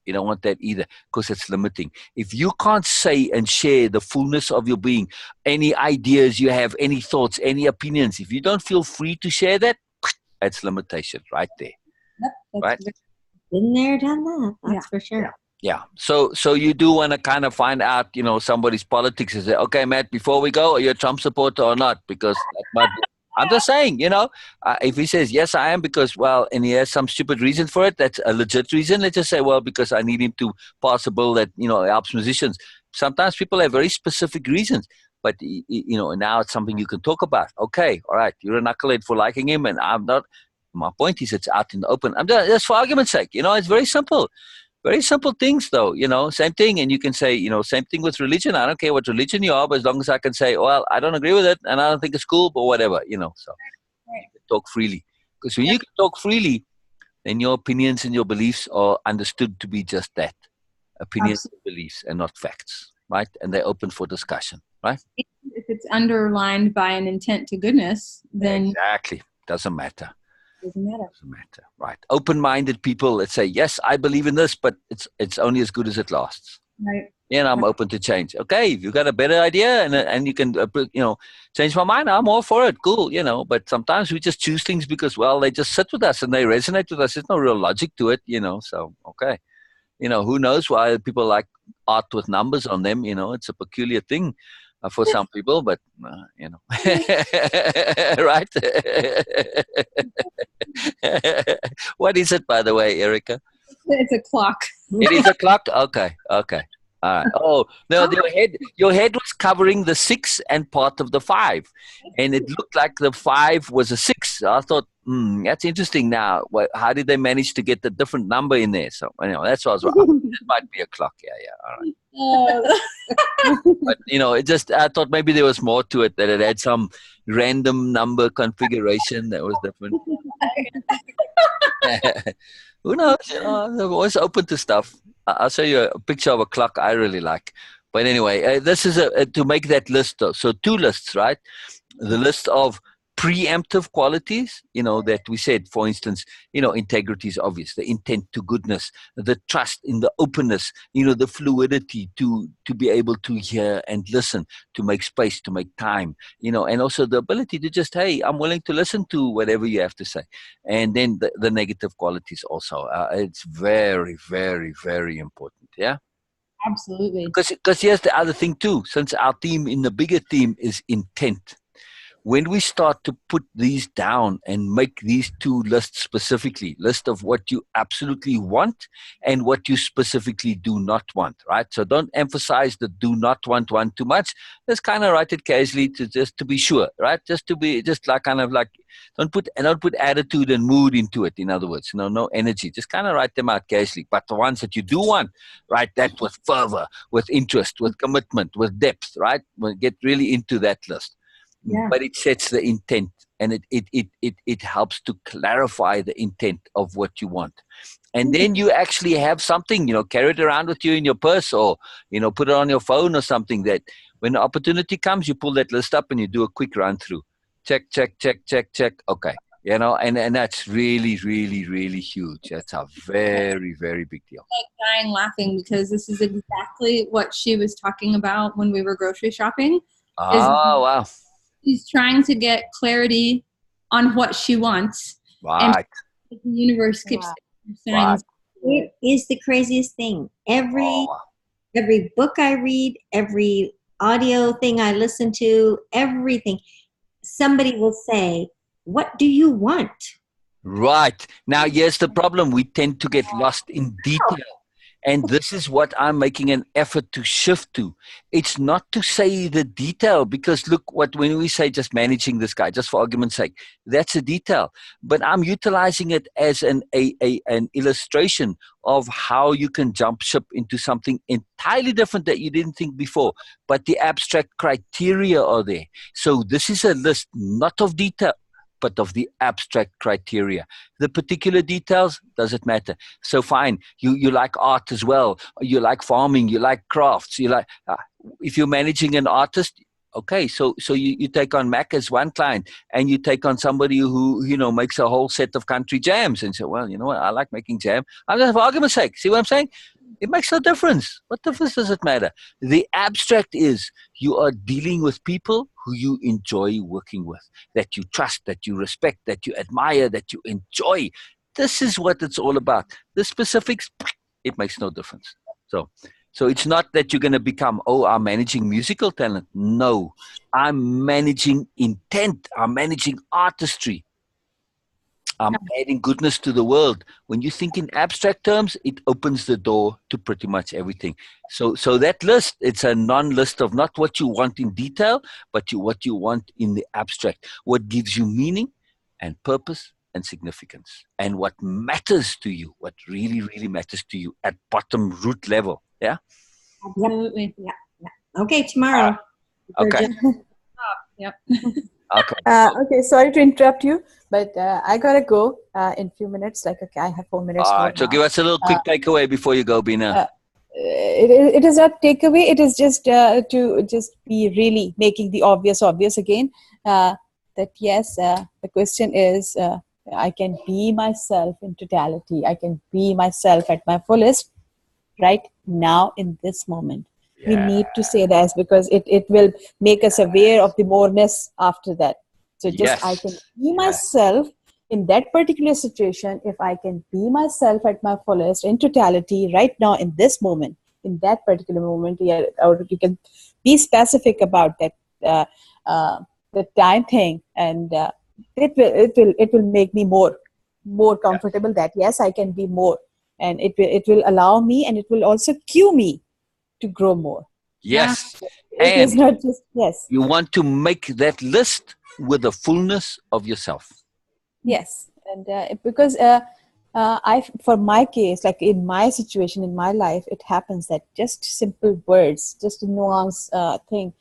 Speaker 1: You don't want that either, because it's limiting. If you can't say and share the fullness of your being, any ideas you have, any thoughts, any opinions, if you don't feel free to share that, that's limitation right there.
Speaker 3: Yep,
Speaker 1: right?
Speaker 3: Been there, done that. That's for sure.
Speaker 1: Yeah. So you do want to kind of find out, somebody's politics and say, okay, Matt, before we go, are you a Trump supporter or not? Because that might be, I'm just saying, if he says, yes, I am, because, well, and he has some stupid reason for it, that's a legit reason. Let's just say, well, because I need him to pass a bill that, helps musicians. Sometimes people have very specific reasons, but, now it's something you can talk about. Okay, all right, you're a knucklehead for liking him, and I'm not. My point is, it's out in the open. I'm just for argument's sake, it's very simple. Very simple things, though, same thing. And you can say, same thing with religion. I don't care what religion you are, but as long as I can say, well, I don't agree with it and I don't think it's cool, but whatever, so you can talk freely. Because when you can talk freely, then your opinions and your beliefs are understood to be just that, opinions and beliefs, and not facts, right? And they're open for discussion, right?
Speaker 2: If it's underlined by an intent to goodness, then...
Speaker 1: Exactly. Doesn't matter.
Speaker 2: Doesn't
Speaker 1: matter, right? Open-minded people that say, yes, I believe in this, but it's only as good as it lasts.
Speaker 2: Right.
Speaker 1: And I'm open to change. Okay, if you've got a better idea and you can, change my mind, I'm all for it. Cool, But sometimes we just choose things because, well, they just sit with us and they resonate with us. There's no real logic to it, So, okay. Who knows why people like art with numbers on them, it's a peculiar thing. For some people, but right? What is it, by the way, Erica?
Speaker 2: It's a clock.
Speaker 1: It is a clock? Okay. All right. Oh no, your head was covering the 6 and part of the 5, and it looked like the 5 was a 6. I thought, that's interesting. Now, how did they manage to get the different number in there? So, that's what I was. It might be a clock. Yeah, yeah. All right. But it just I thought maybe there was more to it, that it had some random number configuration that was different. Who knows? I'm always open to stuff. I'll show you a picture of a clock I really like. But anyway, this is to make that list. So 2 lists, right? The list of preemptive qualities, that we said, for instance, integrity is obvious, the intent to goodness, the trust in the openness, the fluidity to be able to hear and listen, to make space, to make time, and also the ability to just, hey, I'm willing to listen to whatever you have to say. And then the negative qualities also. It's very, very, very important. Yeah.
Speaker 2: Absolutely.
Speaker 1: Because here's the other thing too, since our theme in the bigger theme is intent. When we start to put these down and make these 2 lists specifically, list of what you absolutely want and what you specifically do not want, right? So don't emphasize the do not want one too much. Just kind of write it casually just to be sure, right? Just like don't put attitude and mood into it. In other words, no energy. Just kind of write them out casually. But the ones that you do want, write that with fervor, with interest, with commitment, with depth, right? We'll get really into that list. Yeah. But it sets the intent, and it helps to clarify the intent of what you want. And then you actually have something, carry it around with you in your purse, or, put it on your phone or something, that when the opportunity comes, you pull that list up and you do a quick run through. Check, check, check, check, check. Okay. And that's really, really, really huge. That's a very, very big deal.
Speaker 2: I'm dying laughing because this is exactly what she was talking about when we were grocery shopping.
Speaker 1: Oh, wow.
Speaker 2: She's trying to get clarity on what she wants.
Speaker 1: Right.
Speaker 2: And the universe keeps
Speaker 3: signs. It is the craziest thing. Every book I read, every audio thing I listen to, everything, somebody will say, what do you want?
Speaker 1: Right. Now, here's the problem. We tend to get lost in detail. And this is what I'm making an effort to shift to. It's not to say the detail, because look, when we say just managing this guy, just for argument's sake, that's a detail. But I'm utilizing it as an illustration of how you can jump ship into something entirely different that you didn't think before. But the abstract criteria are there. So this is a list, not of detail, but of the abstract criteria. The particular details, doesn't matter. So fine, you like art as well, you like farming, you like crafts, you like, if you're managing an artist, okay, so you take on Mac as one client, and you take on somebody who, makes a whole set of country jams, and say, well, you know what, I like making jam. I'm just, for argument's sake, see what I'm saying? It makes no difference. What difference does it matter? The abstract is you are dealing with people who you enjoy working with, that you trust, that you respect, that you admire, that you enjoy. This is what it's all about. The specifics, it makes no difference. So it's not that you're going to become, I'm managing musical talent. No, I'm managing intent. I'm managing artistry. I'm adding goodness to the world. When you think in abstract terms, it opens the door to pretty much everything. So that list, it's a non-list of not what you want in detail, but what you want in the abstract. What gives you meaning and purpose and significance, and what matters to you, what really, really matters to you at bottom root level. Yeah?
Speaker 3: Absolutely. Yeah. Okay, tomorrow.
Speaker 1: Okay.
Speaker 2: Yep.
Speaker 4: Okay, sorry to interrupt you, but I gotta go in a few minutes. I have 4 minutes.
Speaker 1: All right, so give us a little quick takeaway before you go, Beena.
Speaker 4: It is not takeaway. It is just to just be really making the obvious again. That yes, the question is, I can be myself in totality. I can be myself at my fullest right now in this moment. We need to say that, because it will make us aware of the moreness after that. So just I can be myself in that particular situation. If I can be myself at my fullest in totality right now in this moment, in that particular moment, or you can be specific about that the time thing, and it will make me more comfortable that yes, I can be more, and it will allow me, and it will also cue me to grow more.
Speaker 1: Yes.
Speaker 4: It is
Speaker 1: And
Speaker 4: not just, yes.
Speaker 1: you want to make that list with the fullness of yourself.
Speaker 4: Yes, and because for my case, like in my situation in my life, it happens that just simple words, just a nuance thing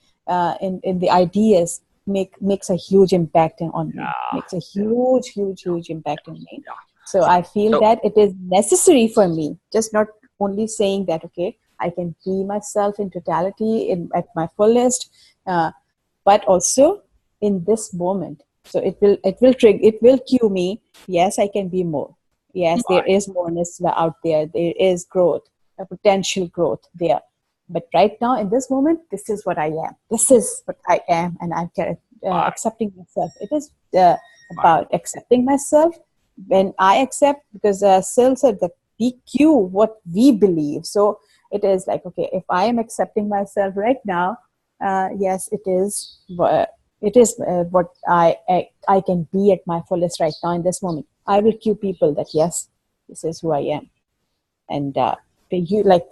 Speaker 4: in the ideas makes a huge impact on me. Makes a huge impact on me.
Speaker 1: Yeah.
Speaker 4: So I feel
Speaker 1: So-
Speaker 4: that it is necessary for me, just not only saying that okay, I can be myself in totality at my fullest, but also in this moment. So it will cue me. Yes, I can be more. Yes, there is moreness out there. There is growth, a potential growth there. But right now, in this moment, this is what I am. This is what I am, and I'm accepting myself. It is about accepting myself. When I accept, because Sil said that we cue what we believe. So it is like, okay, if I am accepting myself right now, yes, it is what I can be at my fullest right now in this moment. I will cue people that yes, this is who I am. And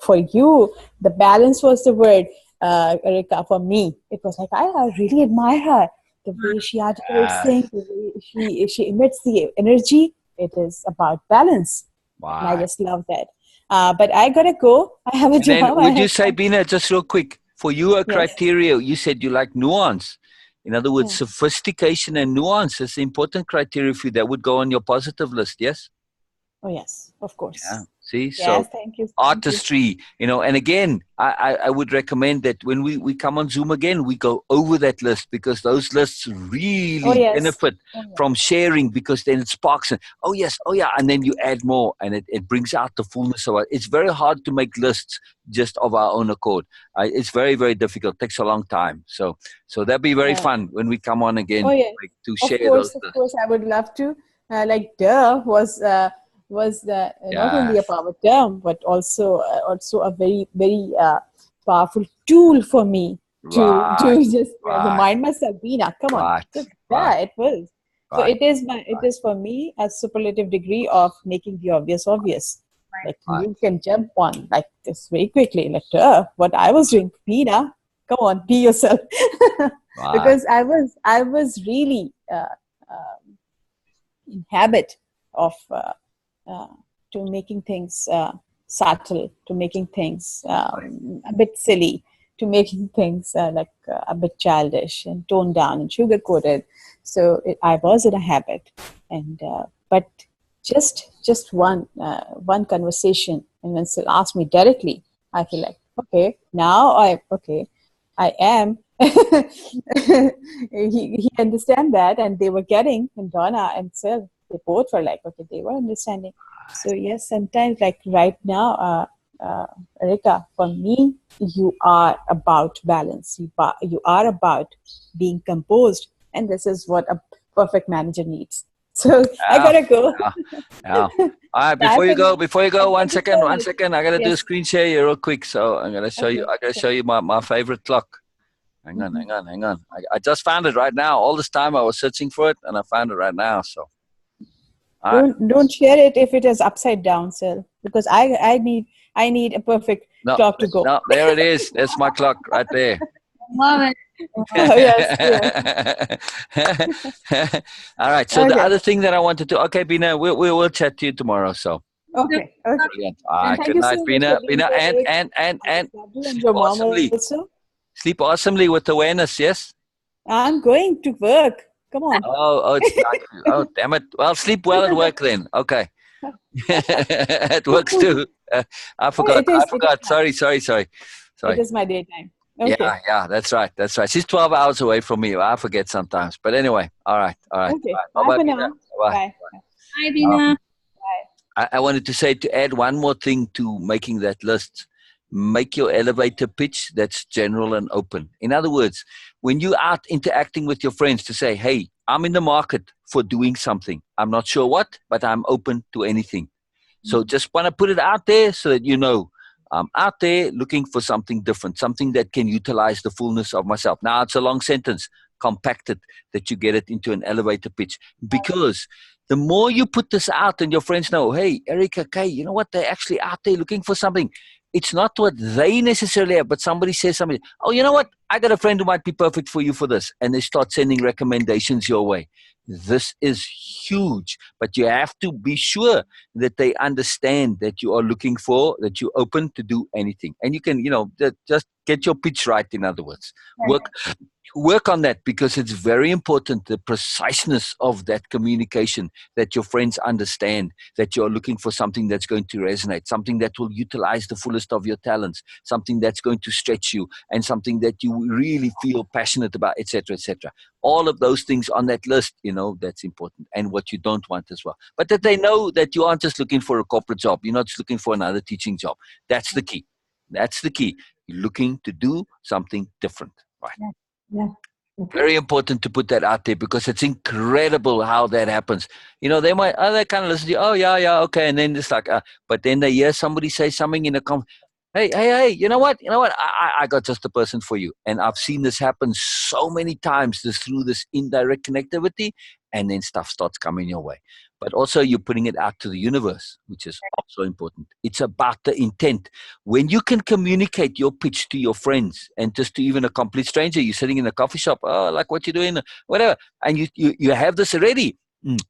Speaker 4: for you, the balance was the word, Erika. For me, it was like I really admire her. The way she articulates things, the way she emits the energy. It is about balance, and I just love that. But I gotta go. I have a
Speaker 1: And then
Speaker 4: job.
Speaker 1: would you say, Beena, just real quick, for you a
Speaker 4: Yes.
Speaker 1: criteria, you said you like nuance. In other words,
Speaker 4: Yeah.
Speaker 1: sophistication and nuance is the important criteria for you. That would go on your positive list, yes?
Speaker 4: Oh yes, of course.
Speaker 1: Yeah. See, so
Speaker 4: Yes, thank you.
Speaker 1: artistry, and again, I would recommend that when we come on Zoom again, we go over that list, because those lists really benefit from sharing, because then it sparks and oh yeah, and then you add more, and it brings out the fullness of it. It's very hard to make lists just of our own accord. It's very, very difficult. It takes a long time. So that'd be very fun when we come on again to share those lists.
Speaker 4: Of course, I would love to. Like duh was not only a power term, but also a very, very powerful tool for me to just remind myself, Beena, come on. It was. So it is for me a superlative degree of making the obvious obvious. Like you can jump on like this very quickly. Like what I was doing, Beena, come on, be yourself. Because I was really in habit of to making things subtle, to making things a bit silly, to making things a bit childish and toned down and sugar coated. So I was in a habit, and but just one conversation, and when Sil asked me directly, I feel like okay, now I am. he understand that, and they were getting, and Donna and Sil, they both were like, okay, they were understanding. So yes, sometimes like right now, Erika, for me, you are about balance. You are about being composed, and this is what a perfect manager needs. So I gotta go.
Speaker 1: All right, before you go, one second. I gotta do a screen share here real quick. So I'm gonna show you. I gotta show you my favorite clock. Hang on. I just found it right now. All this time I was searching for it, and I found it right now. So
Speaker 4: don't share it if it is upside down, Sil, because I need a perfect clock to go.
Speaker 1: No, there it is. That's my clock right there.
Speaker 2: Love it.
Speaker 4: Yes.
Speaker 1: All right. So the other thing that I wanted to, Beena, we'll chat to you tomorrow. So
Speaker 4: okay.
Speaker 1: Brilliant. All right. Good night, Beena. And sleep awesomely with awareness. Yes.
Speaker 4: I'm going to work. Come on.
Speaker 1: Oh, damn it. Well, sleep well at work then. Okay. It works too. I forgot. Sorry.
Speaker 4: It is my daytime. Okay.
Speaker 1: Yeah, that's right. She's 12 hours away from me. I forget sometimes. But anyway, all right.
Speaker 4: Okay. Bye for now. Bye.
Speaker 2: Bye, Beena.
Speaker 1: I wanted to say, to add one more thing to making that list, make your elevator pitch that's general and open. In other words, when you are interacting with your friends, to say, hey, I'm in the market for doing something. I'm not sure what, but I'm open to anything. So just want to put it out there so that you know I'm out there looking for something different, something that can utilize the fullness of myself. Now, it's a long sentence, compacted, that you get it into an elevator pitch. Because the more you put this out and your friends know, hey, Erika, Kay, you know what? They're actually out there looking for something. it's not what they necessarily have, but somebody says something. Oh, you know what? I got a friend who might be perfect for you for this. And they start sending recommendations your way. This is huge, but you have to be sure that they understand that you are looking for, that you're open to do anything. And you can, just get your pitch right, in other words. Work on that, because it's very important, the preciseness of that communication, that your friends understand that you're looking for something that's going to resonate, something that will utilize the fullest of your talents, something that's going to stretch you, and something that you really feel passionate about, etc., etc. All of those things on that list, that's important, and what you don't want as well. But that they know that you aren't just looking for a corporate job. You're not just looking for another teaching job. That's the key. That's the key. You're looking to do something different, right?
Speaker 3: Yeah. Okay.
Speaker 1: Very important to put that out there, because it's incredible how that happens. They might, they kind of listen to you, oh, yeah, okay. And then it's like, but then they hear somebody say something in a hey, you know what? I got just the person for you. And I've seen this happen so many times, through this indirect connectivity, and then stuff starts coming your way. But also you're putting it out to the universe, which is also important. It's about the intent. When you can communicate your pitch to your friends, and just to even a complete stranger, you're sitting in a coffee shop, oh, like what you're doing, whatever, and you have this already,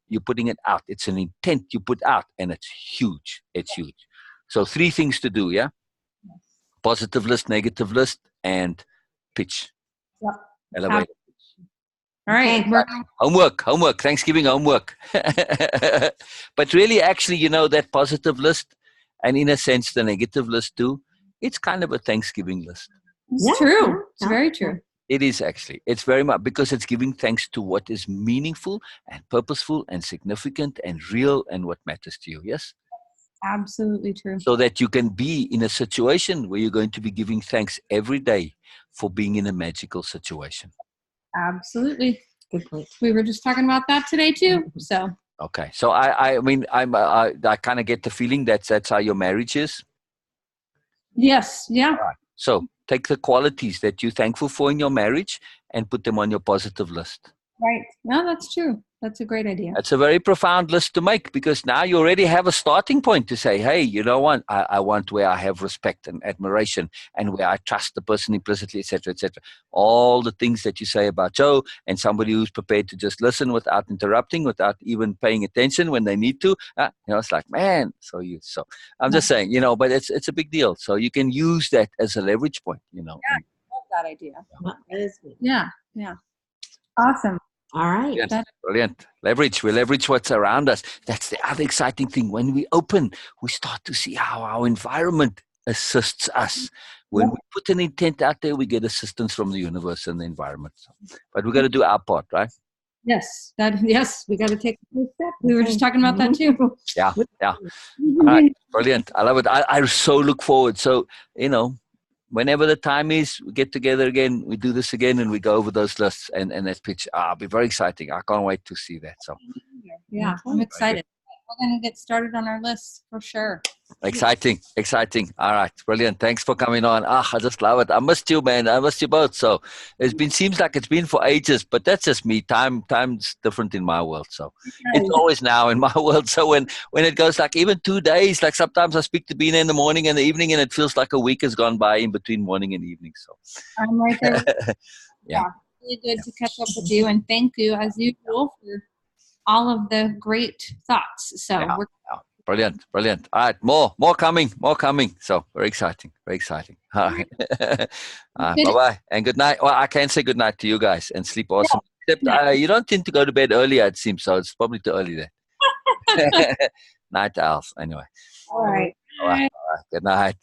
Speaker 1: you're putting it out. It's an intent you put out, and it's huge. It's huge. So 3 things to do, yeah? Positive list, negative list, and pitch.
Speaker 3: Yep.
Speaker 1: Elevate.
Speaker 2: All right.
Speaker 3: Okay.
Speaker 1: Homework, Thanksgiving homework. But really, actually, that positive list, and in a sense, the negative list too, it's kind of a Thanksgiving list.
Speaker 2: It's true. It's very true.
Speaker 1: It is actually. It's very much, because it's giving thanks to what is meaningful and purposeful and significant and real, and what matters to you. Yes?
Speaker 2: Absolutely true.
Speaker 1: So that you can be in a situation where you're going to be giving thanks every day for being in a magical situation.
Speaker 2: Absolutely.
Speaker 3: Good point.
Speaker 2: We were just talking about that today too. So.
Speaker 1: Okay. So I kind of get the feeling that's how your marriage is.
Speaker 2: Yes. Yeah.
Speaker 1: Right. So take the qualities that you're thankful for in your marriage and put them on your positive list.
Speaker 2: Right. No, that's true. That's a great idea.
Speaker 1: It's a very profound list to make, because now you already have a starting point to say, hey, you know what? I want where I have respect and admiration, and where I trust the person implicitly, etc., etc. All the things that you say about Joe, and somebody who's prepared to just listen without interrupting, without even paying attention when they need to. It's like, man. So I'm just saying, but it's a big deal. So you can use that as a leverage point.
Speaker 2: Yeah, I love that idea.
Speaker 3: That is good.
Speaker 2: Yeah. Yeah. Awesome.
Speaker 3: All right.
Speaker 1: Yes, brilliant. We leverage what's around us. That's the other exciting thing. When we open, we start to see how our environment assists us. When we put an intent out there, we get assistance from the universe and the environment. But we got to do our part, right?
Speaker 2: Yes. We got to take the first step. We were just talking about that too.
Speaker 1: Yeah. All right. Brilliant. I love it. I so look forward. So, whenever the time is, we get together again, we do this again, and we go over those lists and that pitch. It'll be very exciting. I can't wait to see that. So,
Speaker 2: yeah, I'm excited. We're going to get started on our list for sure.
Speaker 1: Exciting. All right, brilliant. Thanks for coming on. I just love it. I missed you, man. I missed you both. So seems like it's been for ages, but that's just me. Time's different in my world. So it's always now in my world. So when it goes like even 2 days, like sometimes I speak to Beena in the morning and the evening, and it feels like a week has gone by in between morning and evening. So
Speaker 2: I'm right there. Yeah. Really good to catch up with you, and thank you as usual for all of the great thoughts. So we're
Speaker 1: brilliant. All right, more coming. So very exciting. All right. Bye-bye and good night. Well, I can say good night to you guys and sleep awesome. Except you don't tend to go to bed earlier, it seems, so it's probably too early there. Night owls, anyway.
Speaker 3: All right.
Speaker 1: All right. Good night.